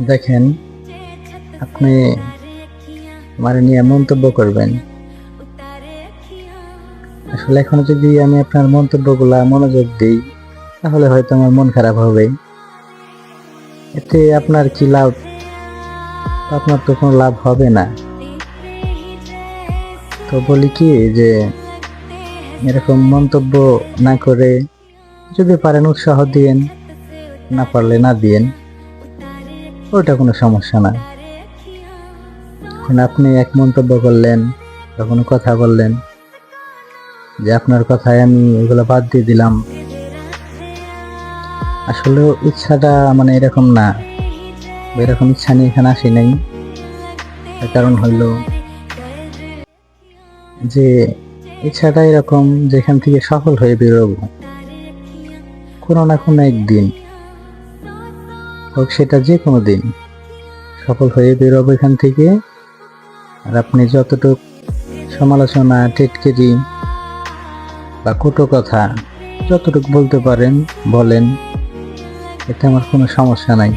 দেখেন, আপনি আমার নিয়ে মন্তব্য করবেন, আসলে এখন যদি আমি আপনার মন্তব্যগুলা মনোযোগ দিই তাহলে হয়তো আমার মন খারাপ হবে। এতে আপনার কি লাভ? আপনার তো কোনো লাভ হবে না। তো বলি কি যে এরকম মন্তব্য না করে যদি পারেন উৎসাহ দিয়েন, না পারলে না দিয়েন, ওটা কোনো সমস্যা না। এখন আপনি এক মন্তব্য করলেন, তখন কথা বললেন যে আপনার কথায় আমি এগুলো বাদ দিয়ে দিলাম, আসলে ইচ্ছাটা মানে এরকম না, এরকম ইচ্ছা নিয়ে এখানে আসি নাই। তার কারণ হইল যে ইচ্ছাটা এরকম, যেখান থেকে সফল হয়ে বেরোবো কোনো না কোনো একদিন, হোক সেটা যে কোনো দিন সফল হয়ে বেরোবো এখান থেকে। আর আপনি যতটুক সমালোচনা, টিটকিরি বা কটু কথা যতটুকু বলতে পারেন বলেন, এতে আমার কোনো সমস্যা নাই।